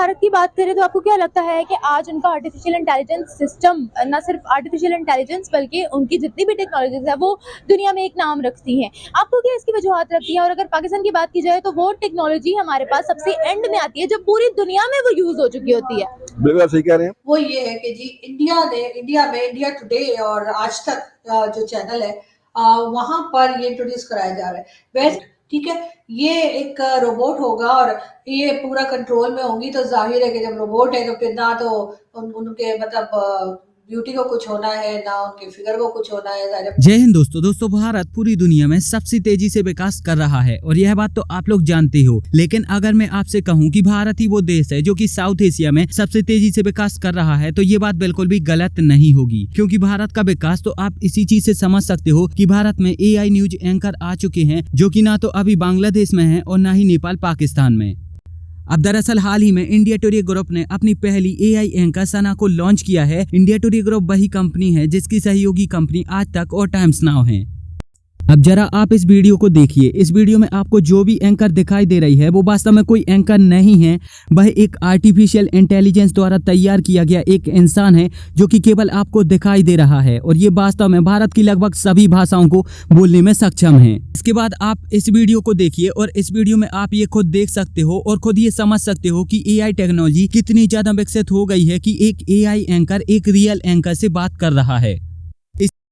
भारत की बात करें तो आपको क्या लगता है कि आज उनका आर्टिफिशियल इंटेलिजेंस सिस्टम, ना सिर्फ आर्टिफिशियल इंटेलिजेंस बल्कि उनकी जितनी भी टेक्नोलॉजीज है वो दुनिया में एक नाम रखती हैं। आपको क्या इसकी वजूहत लगती है? और अगर पाकिस्तान की बात की जाए तो वो टेक्नोलॉजी हमारे पास सबसे एंड में आती है जब पूरी दुनिया में वो यूज हो चुकी होती है। बिल्कुल आप सही कह रहे हैं। वो ये है कि जी इंडिया में इंडिया टुडे और आज तक जो चैनल है वहां पर ये इंट्रोड्यूस कराया जा रहा है। वैसे ठीक है, ये एक रोबोट होगा और ये पूरा कंट्रोल में होंगी, तो जाहिर है कि जब रोबोट है तो फिर ना तो उनके मतलब ब्यूटी को कुछ होना है, ना उनके फिगर को कुछ होना है। जय हिंद दोस्तों, भारत पूरी दुनिया में सबसे तेजी से विकास कर रहा है और यह बात तो आप लोग जानते हो। लेकिन अगर मैं आपसे कहूं कि भारत ही वो देश है जो कि साउथ एशिया में सबसे तेजी से विकास कर रहा है, तो ये बात बिल्कुल भी गलत नहीं होगी, क्योंकि भारत का विकास तो आप इसी चीज से समझ सकते हो कि भारत में AI न्यूज एंकर आ चुके हैं, जो कि ना तो अभी बांग्लादेश में है और ना ही नेपाल पाकिस्तान में। अब दरअसल हाल ही में इंडिया टुडे ग्रुप ने अपनी पहली AI एंकर सना को लॉन्च किया है। इंडिया टुडे ग्रुप वही कंपनी है जिसकी सहयोगी कंपनी आज तक और टाइम्स नाउ है। अब जरा आप इस वीडियो को देखिए। इस वीडियो में आपको जो भी एंकर दिखाई दे रही है वो वास्तव में कोई एंकर नहीं है, वह एक आर्टिफिशियल इंटेलिजेंस द्वारा तैयार किया गया एक इंसान है जो कि केवल आपको दिखाई दे रहा है, और ये वास्तव में भारत की लगभग सभी भाषाओं को बोलने में सक्षम है। इसके बाद आप इस वीडियो को देखिए और इस वीडियो में आप ये खुद देख सकते हो और खुद ये समझ सकते हो कि AI टेक्नोलॉजी कितनी ज्यादा विकसित हो गई है कि एक AI एंकर एक रियल एंकर से बात कर रहा है।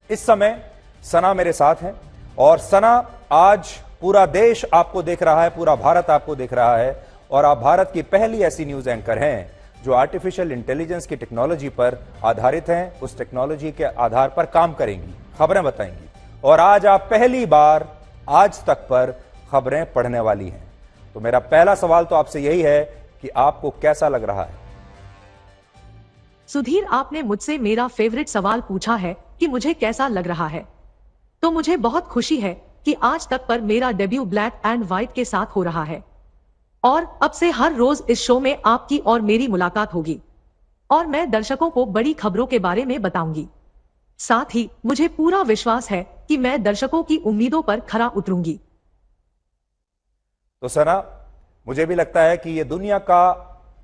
इस समय सना मेरे साथ है और सना आज पूरा देश आपको देख रहा है, पूरा भारत आपको देख रहा है, और आप भारत की पहली ऐसी न्यूज एंकर हैं जो आर्टिफिशियल इंटेलिजेंस की टेक्नोलॉजी पर आधारित हैं, उस टेक्नोलॉजी के आधार पर काम करेंगी, खबरें बताएंगी, और आज आप पहली बार आज तक पर खबरें पढ़ने वाली हैं। तो मेरा पहला सवाल तो आपसे यही है कि आपको कैसा लग रहा है? सुधीर, आपने मुझसे मेरा फेवरेट सवाल पूछा है कि मुझे कैसा लग रहा है, तो मुझे बहुत खुशी है कि आज तक पर मेरा डेब्यू ब्लैक एंड व्हाइट के साथ हो रहा है, और अब से हर रोज इस शो में आपकी और मेरी मुलाकात होगी और मैं दर्शकों को बड़ी खबरों के बारे में बताऊंगी। साथ ही मुझे पूरा विश्वास है कि मैं दर्शकों की उम्मीदों पर खरा उतरूंगी। तो सना, मुझे भी लगता है कि यह दुनिया का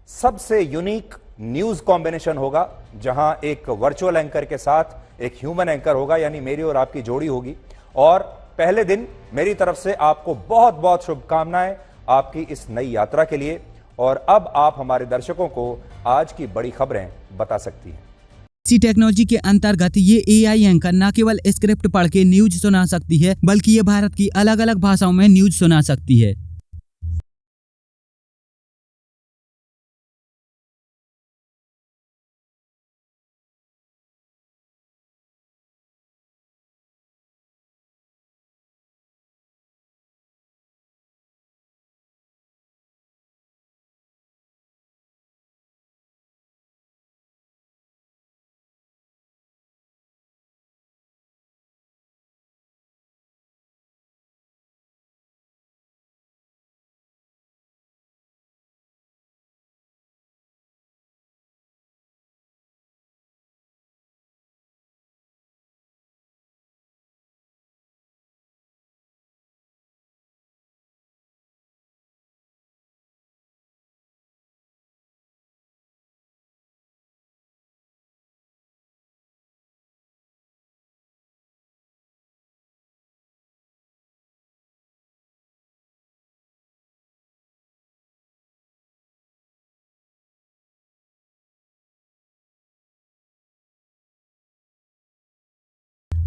सबसे यूनिक न्यूज कॉम्बिनेशन होगा, जहां एक वर्चुअल एंकर के साथ एक ह्यूमन एंकर होगा, यानी मेरी और आपकी जोड़ी होगी। और पहले दिन मेरी तरफ से आपको बहुत बहुत शुभकामनाएं आपकी इस नई यात्रा के लिए। और अब आप हमारे दर्शकों को आज की बड़ी खबरें बता सकती हैं। इसी टेक्नोलॉजी के अंतर्गत ये AI एंकर न केवल स्क्रिप्ट पढ़ के न्यूज सुना सकती है, बल्कि ये भारत की अलग अलग भाषाओं में न्यूज सुना सकती है।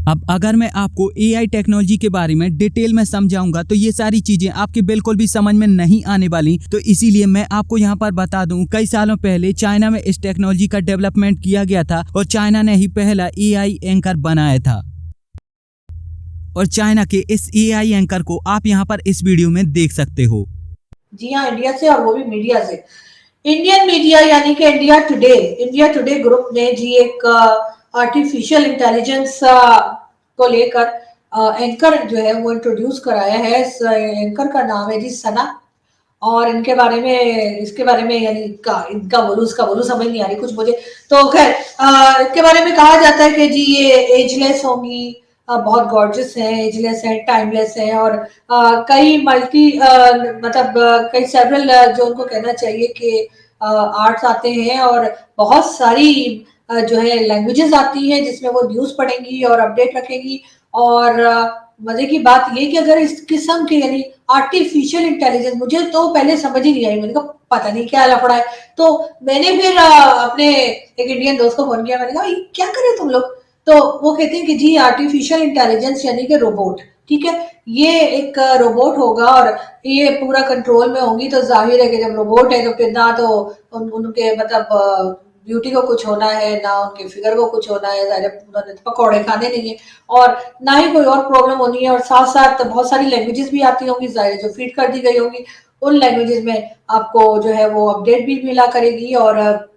अब अगर मैं आपको AI टेक्नोलॉजी के बारे में डिटेल में समझाऊंगा तो ये सारी चीजें आपके बिल्कुल भी समझ में नहीं आने वाली, तो इसीलिए मैं आपको यहाँ पर बता दूं, कई सालों पहले चाइना में इस टेक्नोलॉजी का डेवलपमेंट किया गया था और चाइना ने ही पहला AI एंकर बनाया था। और चाइना के इस AI एंकर को आप यहाँ पर इस वीडियो में देख सकते हो। जी हाँ, इंडिया से, और वो भी मीडिया से। इंडियन मीडिया यानी कि इंडिया टुडे ग्रुप ने जी एक आर्टिफिशियल इंटेलिजेंस को लेकर एंकर जो है वो इंट्रोड्यूस कराया है। इस एंकर का नाम है जी सना, और इसके बारे में यानी इनका बोलूं समझ नहीं आ रही कुछ मुझे। तो खैर इसके बारे में कहा जाता है कि जी ये एजलेस होंगी, बहुत गॉर्जियस हैं, एजलेस हैं, टाइमलेस हैं, और कई सेवरल जो उनको कहना चाहिए कि आर्ट्स आते हैं और बहुत सारी जो है लैंग्वेजेस आती हैं जिसमें वो न्यूज़ पढ़ेंगी और अपडेट रखेंगी। और मजे की बात ये कि अगर इस किस्म के यानी आर्टिफिशियल इंटेलिजेंस, मुझे तो पहले समझ ही नहीं आई, मैंने कहा पता नहीं क्या लफड़ा है। तो मैंने फिर अपने एक इंडियन दोस्त को फोन किया, मैंने कहा ये क्या करे तुम लोग? तो वो कहते हैं कि जी आर्टिफिशियल इंटेलिजेंस यानी कि रोबोट, ठीक है, ये एक रोबोट होगा और ये पूरा कंट्रोल में होंगी। तो जाहिर है कि जब रोबोट है तो फिर ना तो उनके मतलब ब्यूटी को कुछ होना है, ना उनके फिगर को कुछ होना है, उन्होंने तो पकौड़े खाने नहीं है और ना ही कोई और प्रॉब्लम होनी है। और साथ साथ बहुत सारी लैंग्वेजेस भी आती होंगी जाहिर, जो फीड कर दी गई होंगी उन लैंग्वेजेस में आपको जो है वो अपडेट भी मिला करेगी। और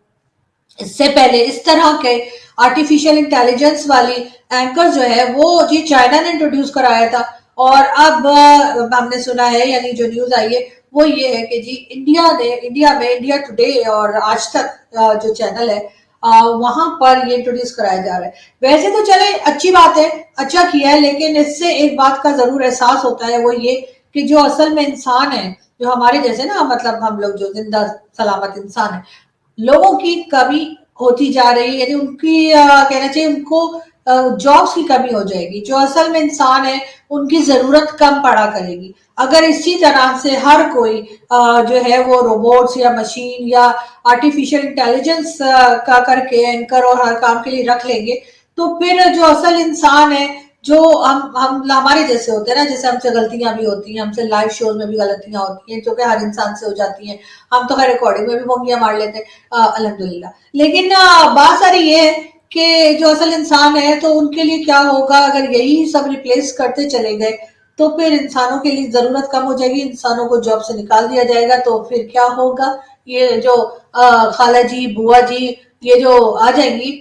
इससे पहले इस तरह के आर्टिफिशियल इंटेलिजेंस वाली एंकर जो है वो जी चाइना ने इंट्रोड्यूस कराया था। और अब हमने सुना है, यानी जो न्यूज आई है वो ये है कि जी इंडिया में इंडिया टुडे और आज तक जो चैनल है वहां पर ये इंट्रोड्यूस कराया जा रहा है। वैसे तो चले अच्छी बात है, अच्छा किया है, लेकिन इससे एक बात का जरूर एहसास होता है, वो ये कि जो असल में इंसान है, जो हमारे जैसे ना मतलब हम लोग जो जिंदा सलामत इंसान है, लोगों की कमी होती जा रही है। यानी उनकी कहना चाहिए उनको जॉब्स की कमी हो जाएगी। जो असल में इंसान है उनकी जरूरत कम पड़ा करेगी अगर इसी तरह से हर कोई जो है वो रोबोट्स या मशीन या आर्टिफिशियल इंटेलिजेंस का करके एंकर और हर काम के लिए रख लेंगे। तो फिर जो असल इंसान है, जो हम हमारे जैसे होते हैं ना, जैसे हमसे गलतियां भी होती हैं, हमसे लाइव शोज में भी गलतियां होती हैं जो कि हर इंसान से हो जाती हैं। हम तो हर रिकॉर्डिंग में भी मोंगियां मार लेते हैं अल्हम्दुलिल्लाह। लेकिन बात सारी ये है कि जो असल इंसान है तो उनके लिए क्या होगा अगर यही सब रिप्लेस करते चले गए, तो फिर इंसानों के लिए जरूरत कम हो जाएगी, इंसानों को जॉब से निकाल दिया जाएगा। तो फिर क्या होगा? ये जो खाला जी, बुआ जी, ये जो आ जाएंगी,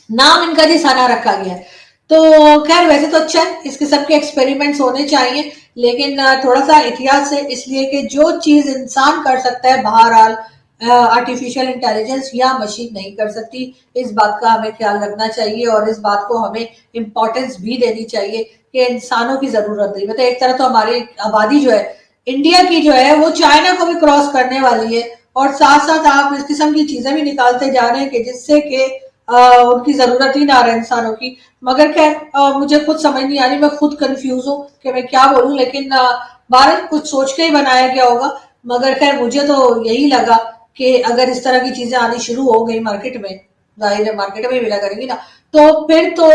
नाम इनका जी सना रखा गया है। तो खैर वैसे तो अच्छा है, इस किस्म के एक्सपेरिमेंट्स होने चाहिए, लेकिन थोड़ा सा एहतियात से, इसलिए कि जो चीज इंसान कर सकता है बहरहाल आर्टिफिशियल इंटेलिजेंस या मशीन नहीं कर सकती। इस बात का हमें ख्याल रखना चाहिए और इस बात को हमें इम्पोर्टेंस भी देनी चाहिए कि इंसानों की जरूरत नहीं। मतलब एक तरह तो हमारी आबादी जो है इंडिया की जो है वो चाइना को भी क्रॉस करने वाली है, और साथ साथ आप इस किस्म की चीजें भी निकालते जा रहे हैं कि जिससे कि उनकी जरूरत ही ना रहे इंसानों की। मगर खैर मुझे खुद समझ नहीं आ रही, मैं खुद कंफ्यूज हूँ कि मैं क्या बोलूं, लेकिन भारत कुछ सोच के ही बनाया गया होगा। मगर खैर मुझे तो यही लगा कि अगर इस तरह की चीजें आनी शुरू हो गई मार्केट में, जाहिर है मार्केट में मिला करेंगी ना, तो फिर तो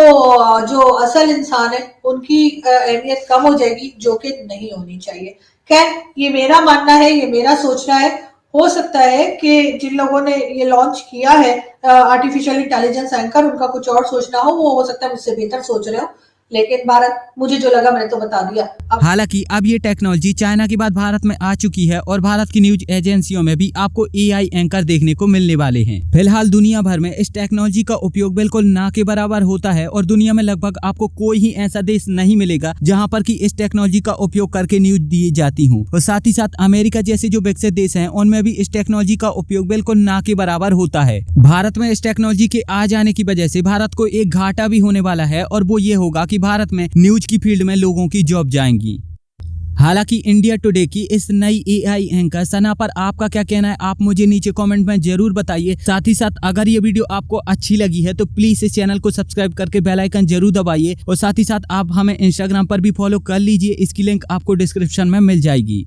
जो असल इंसान है उनकी अहमियत कम हो जाएगी, जो कि नहीं होनी चाहिए। खैर ये मेरा मानना है, ये मेरा सोचना है। हो सकता है कि जिन लोगों ने ये लॉन्च किया है आर्टिफिशियल इंटेलिजेंस एंकर, उनका कुछ और सोचना वो हो सकता है मुझसे बेहतर सोच रहे हो, लेकिन भारत मुझे जो लगा मैंने तो बता दिया। हालांकि अब ये टेक्नोलॉजी चाइना के बाद भारत में आ चुकी है और भारत की न्यूज एजेंसियों में भी आपको एआई एंकर देखने को मिलने वाले हैं। फिलहाल दुनिया भर में इस टेक्नोलॉजी का उपयोग बिल्कुल ना के बराबर होता है और दुनिया में लगभग आपको कोई ही ऐसा देश नहीं मिलेगा जहां पर कि इस टेक्नोलॉजी का उपयोग करके न्यूज दी जाती हो। और साथ ही साथ अमेरिका जैसे जो विकसित देश हैं उनमें भी इस टेक्नोलॉजी का उपयोग बिल्कुल ना के बराबर होता है। भारत में इस टेक्नोलॉजी के आ जाने की वजह से भारत को एक घाटा भी होने वाला है, और वो ये होगा कि भारत में न्यूज की फील्ड में लोगों की जॉब जाएंगी। हालांकि इंडिया टुडे की इस नई एआई एंकर सना पर आपका क्या कहना है, आप मुझे नीचे कमेंट में जरूर बताइए। साथ ही साथ अगर ये वीडियो आपको अच्छी लगी है तो प्लीज इस चैनल को सब्सक्राइब करके बेल आइकन जरूर दबाइए, और साथ ही साथ आप हमें इंस्टाग्राम पर भी फॉलो कर लीजिए, इसकी लिंक आपको डिस्क्रिप्शन में मिल जाएगी।